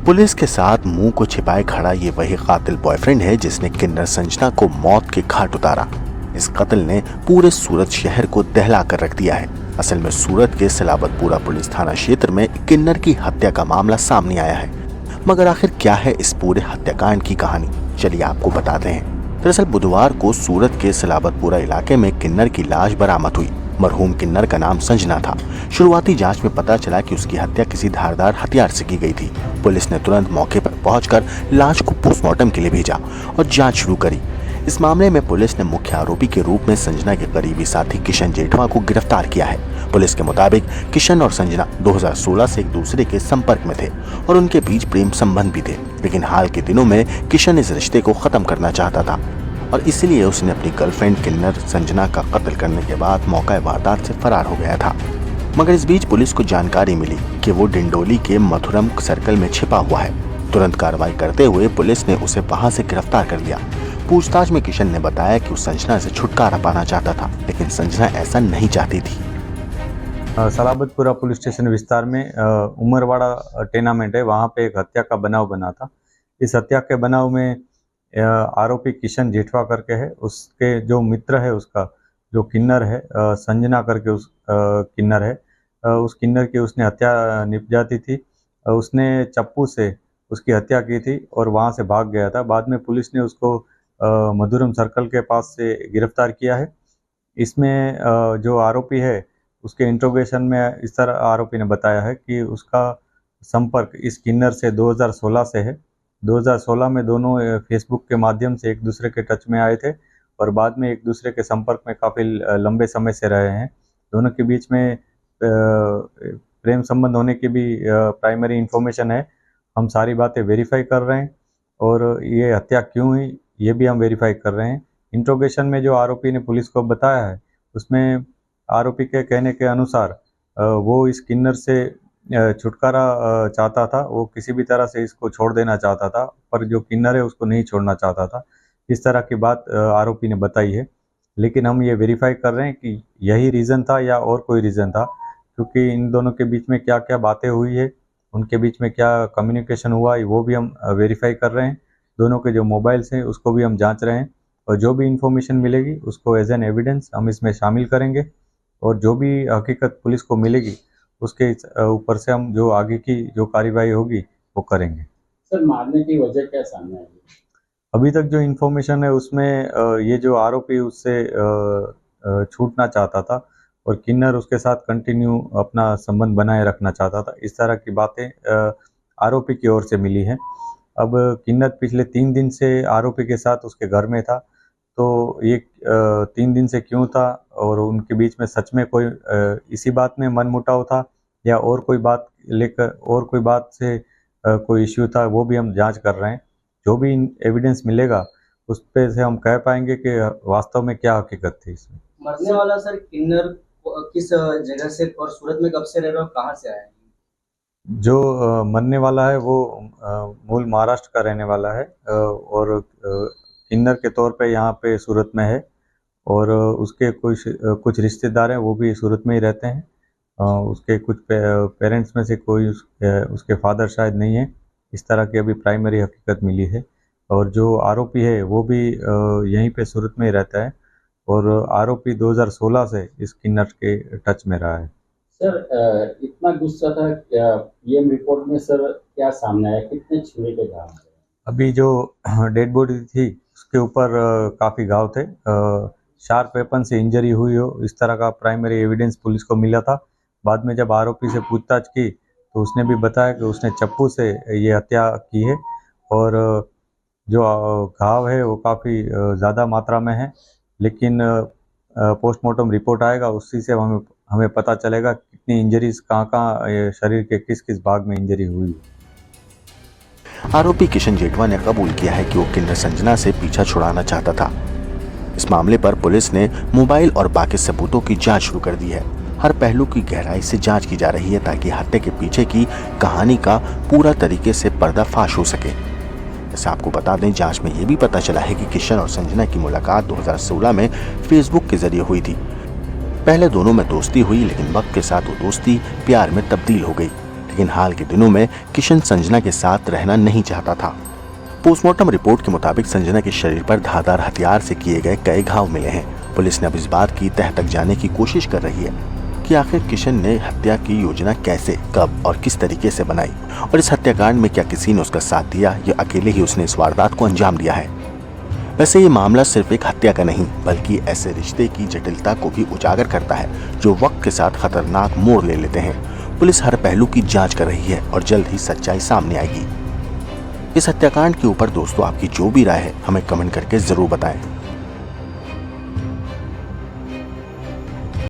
Police के साथ मुंह को छिपाए खड़ा ये वही कातिल बॉयफ्रेंड है जिसने किन्नर संजना को मौत के घाट उतारा। इस कत्ल ने पूरे सूरत शहर को दहला कर रख दिया है। असल में सूरत के सलाबतपुरा पुलिस थाना क्षेत्र में किन्नर की हत्या का मामला सामने आया है। मगर आखिर क्या है इस पूरे हत्याकांड की कहानी, चलिए आपको बताते हैं। दरअसल बुधवार को सूरत के सलाबतपुरा इलाके में किन्नर की लाश बरामद हुई। मरहूम किन्नर का नाम संजना था। शुरुआती जांच में पता चला कि उसकी हत्या किसी धारदार हथियार से की गई थी। पुलिस ने तुरंत मौके पर पहुंचकर लाश को पोस्टमार्टम के लिए भेजा और जांच शुरू करी। इस मामले में पुलिस ने मुख्य आरोपी के रूप में संजना के करीबी साथी किशन जेठवा को गिरफ्तार किया है। पुलिस के मुताबिक किशन और संजना 2016 से एक दूसरे के संपर्क में थे और उनके बीच प्रेम संबंध भी थे, लेकिन हाल के दिनों में किशन इस रिश्ते को खत्म करना चाहता था और इसलिए उसने अपनी गर्लफ्रेंड किन्नर संजना का कत्ल करने के बाद मौका वारदात से फरार हो गया था। मगर इस बीच पुलिस को जानकारी मिली कि वो डिंडोली के मथुरम सर्कल में छिपा हुआ है। तुरंत कार्रवाई करते हुए पुलिस ने उसे वहां से गिरफ्तार कर लिया। पूछताछ में किशन ने बताया कि वो संजना से छुटकारा पाना चाहता था, लेकिन संजना ऐसा नहीं चाहती थी। सलाबतपुरा पुलिस स्टेशन विस्तार में उमरवाड़ा टेनामेंट है, वहाँ पे एक हत्या का बनाव बना था। इस हत्या के बनाव में आरोपी किशन जेठवा करके है, उसके जो मित्र है उसका जो किन्नर है संजना करके उस किन्नर है, उस किन्नर की उसने हत्या निपजाती थी। उसने चप्पू से उसकी हत्या की थी और वहाँ से भाग गया था। बाद में पुलिस ने उसको मधुरम सर्कल के पास से गिरफ्तार किया है। इसमें जो आरोपी है उसके इंट्रोगेशन में इस तरह आरोपी ने बताया है कि उसका संपर्क इस किन्नर से 2016 से है। 2016 में दोनों फेसबुक के माध्यम से एक दूसरे के टच में आए थे और बाद में एक दूसरे के संपर्क में काफ़ी लंबे समय से रहे हैं। दोनों के बीच में प्रेम संबंध होने की भी प्राइमरी इन्फॉर्मेशन है। हम सारी बातें वेरीफाई कर रहे हैं और ये हत्या क्यों हुई ये भी हम वेरीफाई कर रहे हैं। इंट्रोगेशन में जो आरोपी ने पुलिस को बताया है उसमें आरोपी के कहने के अनुसार वो इस किन्नर से छुटकारा चाहता था। वो किसी भी तरह से इसको छोड़ देना चाहता था, पर जो किन्नर है उसको नहीं छोड़ना चाहता था। इस तरह की बात आरोपी ने बताई है, लेकिन हम ये वेरीफाई कर रहे हैं कि यही रीज़न था या और कोई रीज़न था, क्योंकि इन दोनों के बीच में क्या क्या बातें हुई है, उनके बीच में क्या कम्युनिकेशन हुआ है वो भी हम वेरीफाई कर रहे हैं। दोनों के जो मोबाइल्स हैं उसको भी हम जाँच रहे हैं और जो भी इंफॉर्मेशन मिलेगी उसको एज एन एविडेंस हम इसमें शामिल करेंगे और जो भी हकीकत पुलिस को मिलेगी उसके ऊपर से हम जो आगे की जो कार्रवाई होगी वो करेंगे। सर, मारने की वजह क्या सामने आई? अभी तक जो इन्फॉर्मेशन है उसमें ये जो आरोपी उससे छूटना चाहता था और किन्नर उसके साथ कंटिन्यू अपना संबंध बनाए रखना चाहता था। इस तरह की बातें आरोपी की ओर से मिली हैं। अब किन्नर पिछले 3 दिन से आरोपी के साथ उसके घर में था, तो ये 3 दिन से क्यों था और उनके बीच में सच में कोई इसी बात में मनमुटाव था या और कोई बात लेकर और कोई बात से कोई इश्यू था, वो भी हम जांच कर रहे हैं। जो भी एविडेंस मिलेगा उस पे से हम कह पाएंगे कि वास्तव में क्या हकीकत थी इसमें। मरने वाला सर किन्नर किस जगह से और सूरत में कब से रह रहा है और कहाँ से आया है? जो मरने वाला है वो मूल महाराष्ट्र का रहने वाला है और किन्नर के तौर पे यहाँ पे सूरत में है और उसके कुछ रिश्तेदार हैं वो भी सूरत में ही रहते हैं। उसके कुछ पेरेंट्स में से कोई उसके फादर शायद नहीं है। इस तरह की अभी प्राइमरी हकीकत मिली है और जो आरोपी है वो भी यहीं पे सूरत में ही रहता है और आरोपी 2016 से इस किन्नर के टच में रहा है। सर, इतना गुस्सा था क्या ये रिपोर्ट में सर क्या सामने आया, कितने छुरे के घाव? अभी जो डेड बॉडी थी उसके ऊपर काफ़ी घाव थे, शार्प वेपन से इंजरी हुई हो इस तरह का प्राइमरी एविडेंस पुलिस को मिला था। बाद में जब आरोपी से पूछताछ की तो उसने भी बताया कि उसने चप्पू से ये हत्या की है और जो घाव है वो काफ़ी ज़्यादा मात्रा में है, लेकिन पोस्टमार्टम रिपोर्ट आएगा उसी से हमें पता चलेगा कितनी इंजरीज कहाँ शरीर के किस किस भाग में इंजरी हुई है। आरोपी किशन जेठवा ने कबूल किया है कि वो किन्नर संजना से पीछा छुड़ाना चाहता था। इस मामले पर पुलिस ने मोबाइल और बाकी सबूतों की जांच शुरू कर दी है। हर पहलू की गहराई से जांच की जा रही है ताकि हत्या के पीछे की कहानी का पूरा तरीके से पर्दाफाश हो सके। जैसे आपको बता दें, जांच में ये भी पता चला है कि किशन और संजना की मुलाकात 2016 में फेसबुक के जरिए हुई थी। पहले दोनों में दोस्ती हुई, लेकिन वक्त के साथ वो दोस्ती प्यार में तब्दील हो गई। लेकिन हाल के दिनों में किशन संजना के साथ रहना नहीं चाहता था। पोस्टमार्टम रिपोर्ट के मुताबिक संजना के शरीर पर धारदार हथियार से किए गए कई घाव मिले हैं। पुलिस ने अब इस बात की तह तक जाने की कोशिश कर रही है कि आखिर किशन ने हत्या की योजना कैसे, कब और किस तरीके से बनाई और इस हत्याकांड में क्या किसी ने उसका साथ दिया या अकेले ही उसने इस वारदात को अंजाम दिया है। वैसे ये मामला सिर्फ एक हत्या का नहीं बल्कि ऐसे रिश्ते की जटिलता को भी उजागर करता है जो वक्त के साथ खतरनाक मोड़ ले लेते हैं। पुलिस हर पहलू की जांच कर रही है और जल्द ही सच्चाई सामने आएगी। इस हत्याकांड के ऊपर दोस्तों आपकी जो भी राय है हमें कमेंट करके जरूर बताएं।